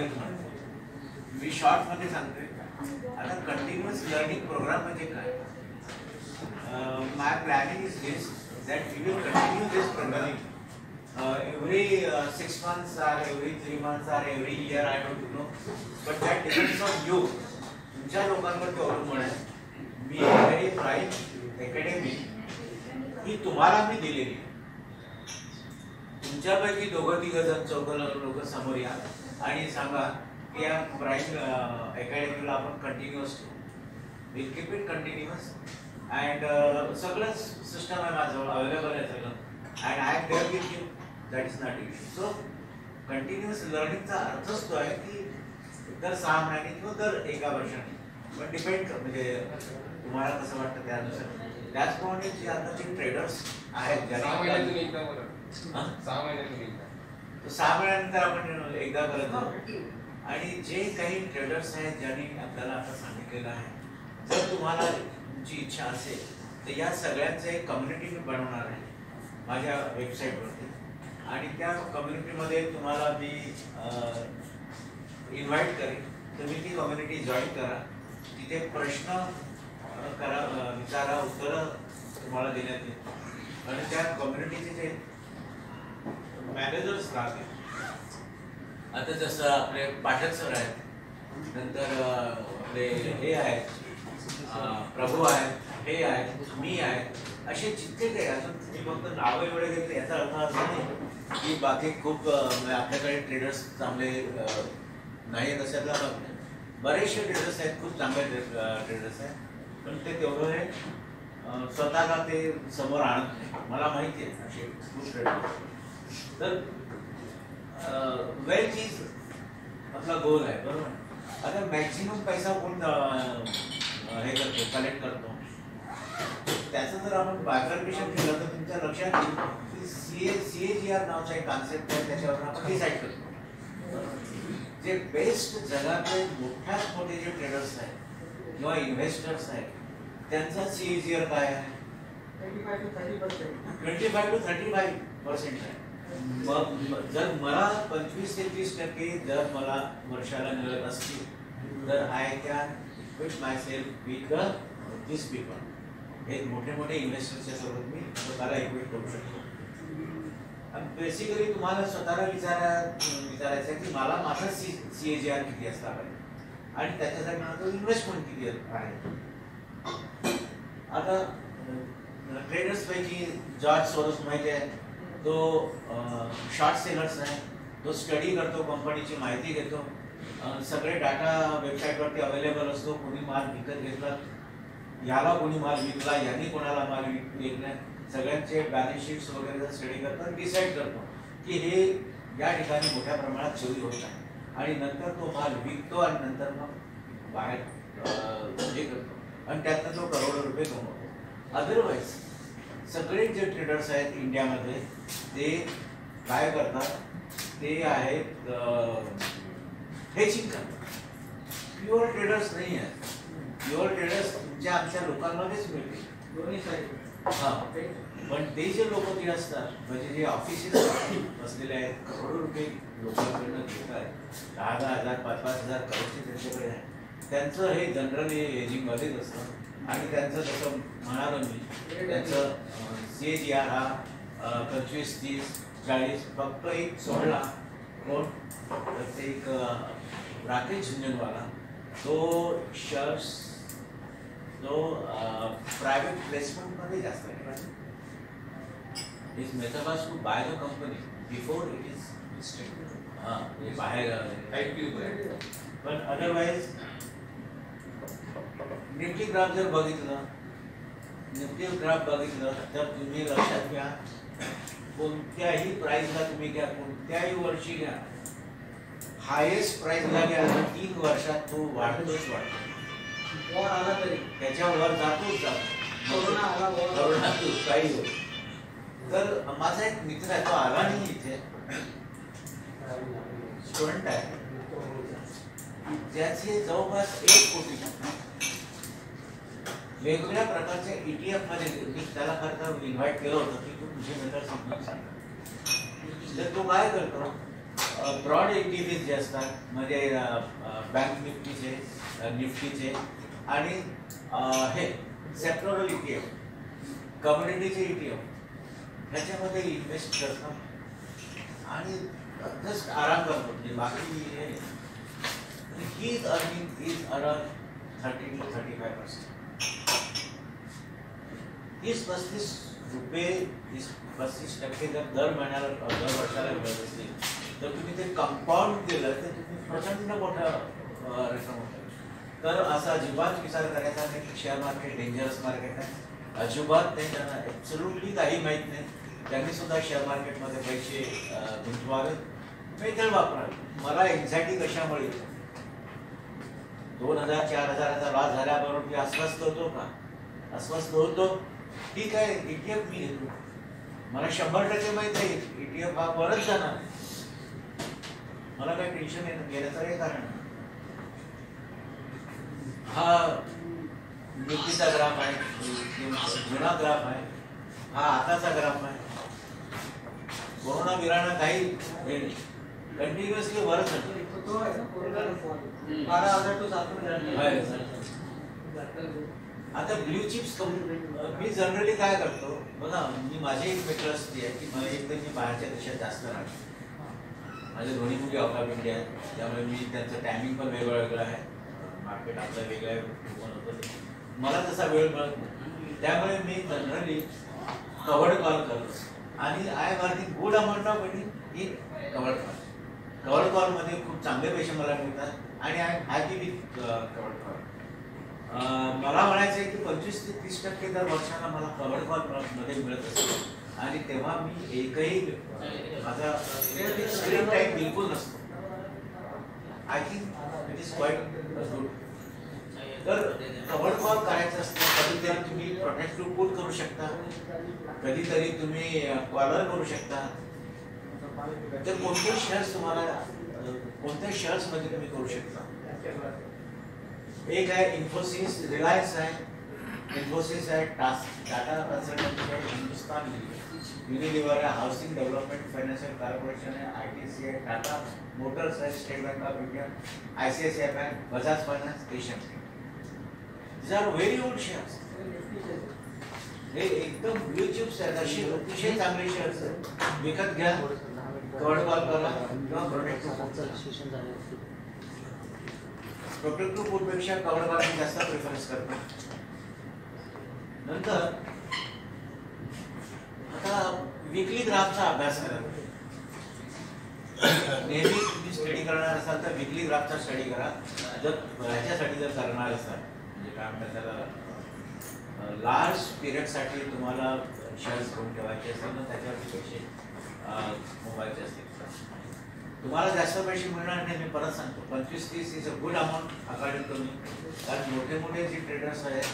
बरेच म्हणतो. मी शॉर्ट मध्ये सांगतोय. आता कंटिन्युअस लर्निंग प्रोग्राम म्हणजे काय? My planning is this that we will continue this programme every 6 months or every 3 months or every year, I don't know, but that depends on you. तुमच्या लोकांवर ते अवलंबून आहे. मी व्हेरी प्राईम अकॅडमी ही तुम्हाला मी दिलेली. तुमच्यापैकी दोघं तिघं जण चौघं लोक समोर या आणि सांगा की या प्राईम अकॅडमीला आपण continuous will keep it continuous and सगळं सिस्टम आहे माझं अवेलेबल आहे सगळं and I am there with you. That is not issue. So continuous लर्निंगचा अर्थच तो आहे की दर 6 महिन्याने किंवा दर एका वर्षाने, पण डिपेंड म्हणजे तुम्हाला कसं वाटतं त्यानुसार. त्याचप्रमाणे जे आता जे ट्रेडर्स आहेत 6 महिन्यातून एकदा बरं. 6 महिन्यानंतर आपण एकदा करत जाऊ. आणि जे काही ट्रेडर्स आहेत ज्यांनी आपल्याला आता सांगितलेलं आहे, जर तुम्हाला तुमची इच्छा असेल तर या सगळ्यांचं एक कम्युनिटी मी बनवणार आहे माझ्या वेबसाईटवरती. आणि त्या कम्युनिटीमध्ये तुम्हाला मी इन्व्हाइट करेन. तुम्ही ती कम्युनिटी जॉईन करा. तिथे प्रश्न करा, विचारा, उत्तरं तुम्हाला देण्यात येईल. आणि त्या कम्युनिटीचे जे मॅनेजर्स राहतील, आता जसं आपले पाठक सर आहेत, नंतर आपले हे आहेत, प्रभू आहेत, हे आहेत, मी आहे, असे जितके काही अजून तुम्ही फक्त नावं एवढे घेतले याचा अर्थ असा नाही की बाकी खूप आपल्याकडे ट्रेडर्स चांगले नाही आहेत. अशातला बरेचसे ट्रेडर्स आहेत, खूप चांगले ट्रेडर्स आहेत, पण ते तेवढं हे स्वतःला ते समोर आणत नाही. मला माहिती आहे असे खूप ट्रेडर्स. तर वेल्थ इज आपला गोल आहे, बरोबर. आता मॅक्झिमम पैसा कोण हे करतो, कलेक्ट करतो, त्याचं जर आपण बायफर्केशन केलं तर तुमच्या लक्षात येईल की CAGR नावाचा एक कॉन्सेप्ट आहे, त्याच्यावर आपण डिसाईड करतो. जे बेस्ट जगातले मोठ्यात मोठे जे ट्रेडर्स आहेत किंवा इन्व्हेस्टर्स आहेत त्यांचा CAGR काय आहे? 25 to 35% आहे. मग जर मला 25 ते 30% जर मला वर्षाला मिळत असतील तर I can equate myself with this people. हे मोठे मोठे इन्व्हेस्टर्सच्या सोबत मी स्वतःला इक्विट करू शकतो. बेसिकली तुम्हाला स्वतःला विचारायचं आहे की मला माझा CAGR किती असला पाहिजे आणि त्याच्यासाठी माझं इन्व्हेस्टमेंट किती आहे. आता ट्रेडर्स पैकी जॉर्ज सोरोस माहिती आहे, तो शॉर्ट सेलर्स आहे. तो स्टडी करतो, कंपनीची माहिती घेतो, सगळे डाटा वेबसाईटवरती अवेलेबल असतो. कोणी माल विकत घेतला, याला कोणी माल विकला, यांनी कोणाला माल विकला, सगळ्यांचे बॅलन्स शीट्स वगैरे स्टडी करतो आणि डिसाईड करतो की हे या ठिकाणी मोठ्या प्रमाणात चोरी होत आहे. आणि नंतर तो माल विकतो आणि नंतर मग बाहेर हे करतो आणि त्यातनं तो करोडो रुपये कमवतो. अदरवाईज सगळे जे ट्रेडर्स आहेत इंडियामध्ये ते काय करतात, ते आहेत हेजिंग करतात. प्युअर ट्रेडर्स नाही आहेत. प्युअर ट्रेडर्स तुमच्या आमच्या लोकांमध्येच मिळतील दोन्ही साईड. हां, पण ते जे लोक ते असतात म्हणजे जे ऑफिसेस बसलेले आहेत, करोडो रुपये लोकांकडनं घेत आहेत, 10,000, 5,000 करोडचे त्यांच्याकडे आहे, त्यांचं हे जनरली हेजिंगमध्येच असतं. आणि त्यांचं जसं म्हणालो मी, त्यांचं CAGR हा 25, 30, 40 फक्त एक सोडला कोण तर ते एक राकेश झुंझुनवाला, तो शेअर्स तो प्रायव्हेट प्लेसमेंटमध्ये जास्त आहे. Is method to buy the company before it is listed. हां, हे बाहेर IPO. पण अदरवाईज निफ्टी ग्राफ जर बघितलं, तर तुम्ही लक्षात घ्या, कोणत्याही प्राइसला तुम्ही घ्या, कोणत्याही वर्षी घ्या, हायेस्ट प्राइसला घ्या, 3 वर्षात तो वाढतोच वाढतो. वर आला तरी त्याच्यावर जातोच जातो. कोरोना काही होत. तर माझा एक मित्र आहे, तो आला नाही इथे, स्टुडंट आहे, ज्याचे जवळपास 1 कोटी वेगवेगळ्या प्रकारच्या ETF मध्ये मी त्याला खरं इन्व्हाइट केलं होतं की तू तुझे मेथड समजून सांग. तर तो काय करतो, ब्रॉड ईटीएफ जे असतात म्हणजे बँक निफ्टीचे आणि हे सेक्टोरल ईटीएफ, कम्युनिटीचे ईटीएफ ह्याच्यामध्ये इन्व्हेस्ट करतो आणि जस्ट आराम करतो. म्हणजे बाकी हे ही अर्निंग इज अराउंड 30 to 35%. 30-35 रुपये 35% जर दर महिन्याला दर वर्षाला मिळत असतील तर तुम्ही ते कंपाऊंड केलं तर तुम्ही प्रचंड मोठा रक्कम होतं. तर असा अजिबात विचार करायचा नाही की शेअर मार्केट डेंजरस मार्केट आहे. अजिबात नाही, त्यांना ॲब्सोल्युटली काही माहीत नाही. त्यांनी सुद्धा शेअर मार्केटमध्ये पैसे गुंतवावे, मेथड वापरावे. मला एक्झॅक्टली कशामुळे 2000-4000चा लॉस झाल्याबरोबर मी अस्वस्थ होतो का? अस्वस्थ होतो. ठीक आहे, ईटीएफ मी घेतो. मला 100% माहित आहे ईटीएफ हा परत जाणार. मला काही टेन्शन घेण्याचं काही कारण नाही. हा निफ्टीचा ग्राफ आहे, जुना ग्राफ आहे, हा आताचा ग्राफ आहे. कोरोना विराणा काही हे नाही, कंटिन्युअसली वरच आहे. आता ब्ल्यू चिप्स मी जनरली काय करतो बघा, मी माझी एक मेट्रॉसिटी आहे की मला एकदम मी बाहेरच्या देशात जास्त राहतो. माझे दोन्ही मुली आउट ऑफ इंडिया आहेत, त्यामुळे मी त्यांचं टायमिंग पण वेगळं वेगळं आहे. मार्केट आपलं वेगळं होतं, मला तसा वेळ मिळत नाही. त्यामुळे मी जनरली कव्हर्ड कॉल करतो आणि I am earning good amount of money in covered call. Covered कॉलमध्ये खूप चांगले पैसे मला मिळतात आणि I am happy with covered call. मला म्हणायचं आहे की 25 ते 30% दर वर्षाला मला कव्हर्ड कॉल मध्ये मिळत असतो आणि तेव्हा मी एकही माझा स्क्रीन टाईम बिलकुल नसतो. I think it is quite good. तर कव्हर्ड कॉल करायचं असतं. कधीतरी तुम्ही प्रोटेक्टिव्ह पुट करू शकता, कधीतरी तुम्ही कॉलर करू शकता. तर कोणते शेअर्स तुम्हाला कोणत्या शेअर्समध्ये तुम्ही करू शकता? एक आहे इन्फोसिस, रिलायन्स आहे, इन्फोसिस आहे, टाटा कन्सल्टन्सी आहे, हिंदुस्तान युनिलिव्हर आहे, हाऊसिंग डेव्हलपमेंट फायनान्शियल कॉर्पोरेशन आहे, ITC आहे, टाटा मोटर्स आहे, State Bank of India, ICICI Bank, Bajaj Finance, Asian Paint. These are very old shares. हे एकदम ब्ल्यू चिप्स आहेत, अतिशय चांगले शेअर्स आहेत. विकत घ्या, कव्हर्ड कॉल करा किंवा प्रोटेक्टिव्ह पुटपेक्षा कव्हर्ड कॉल मी जास्त प्रेफरन्स करतो. नंतर आता विकली ग्राफचा अभ्यास करा. नेहमी तुम्ही स्टडी करणार असाल तर विकली ग्राफचा स्टडी करा. जर ह्याच्यासाठी जर करणार असाल म्हणजे काय म्हणतात त्याला लार्ज पिरियडसाठी तुम्हाला शेअर्स घेऊन ठेवायचे असेल तर त्याच्यावरती पैसे मोबाईलचे असतील. तुम्हाला जास्त पैसे मिळणार नाही, मी परत सांगतो. 25-30 is a good amount according to me. कारण मोठे मोठे जे ट्रेडर्स आहेत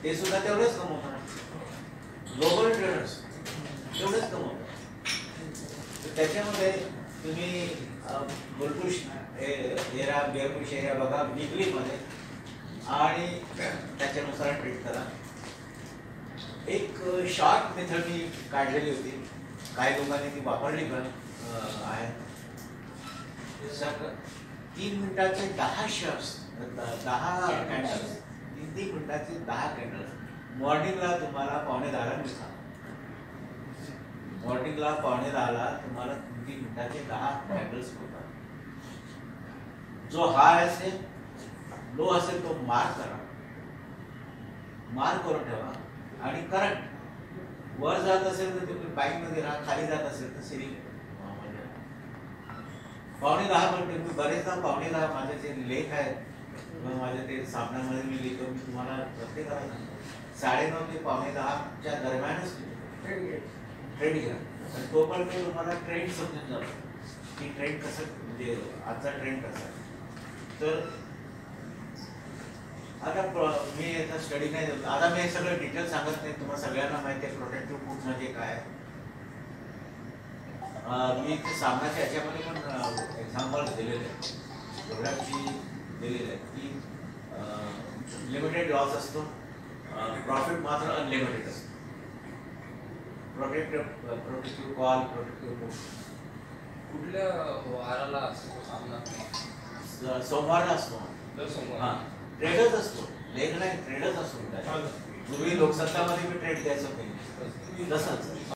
ते सुद्धा तेवढेच कमवतात. ग्लोबल ट्रेडर्स तेवढेच कमवतात. तर त्याच्यामध्ये तुम्ही बुलबुश एरिया बेअरबुश एरिया बघा विकलीमध्ये आणि त्याच्यानुसार ट्रेड करा. एक शॉर्ट मेथड मी काढलेली होती, काही लोकांनी ती वापरली पण आहे. 3 मिनिटाचे 10 शेअर्स, 10 कॅन्डल्स, 3 मिनिटाचे 10 कॅन्डल्स. मॉर्निंगला तुम्हाला 9:45 मिळतात. मॉर्निंगला 9:45 तुम्हाला 3 मिनिटाचे 10 कॅन्डल्स मिळतात. जो हाय असेल लो असेल तो मार्क करा, मार्क करून ठेवा आणि करंट वर जात असेल तर तुम्ही बाईकमध्ये राहा, खाली जात असेल तर सिरिंग 9:45 मिनिटे. मी बरेचदा 9:45 माझे जे लेख आहेत किंवा माझ्या ते सामन्यामध्ये मी लिहितो, मी तुम्हाला प्रत्येकाला सांगतो 9:30 ते 9:45च्या दरम्यानच ट्रेड घ्या. आणि तो पण मी तुम्हाला ट्रेंड समजून जातो की ट्रेंड कसं म्हणजे आजचा ट्रेंड कसा. तर आता मी याचा स्टडी नाही, आता मी हे सगळं डिटेल सांगत नाही. तुम्हाला सगळ्यांना माहिती आहे प्रोटेक्टिव्ह पुट म्हणजे काय. मी ते सामन्याच्या याच्यामध्ये पण एक्झाम्पल्स दिलेले आहेत, प्रोग्रामची दिलेले आहेत की लिमिटेड लॉस असतो, प्रॉफिट मात्र अनलिमिटेड असतो. प्रोटेक्टिव्ह कॉल, प्रोटेक्टिव्ह पुट कुठल्या वाराला असतो सामना? सोमवारला असतो. दर सोमवार. हा, ट्रेडच असतो, लेख नाही, ट्रेडच असतो. पूर्वी लोकसत्तामध्ये मी ट्रेड द्यायचो काही तसंच.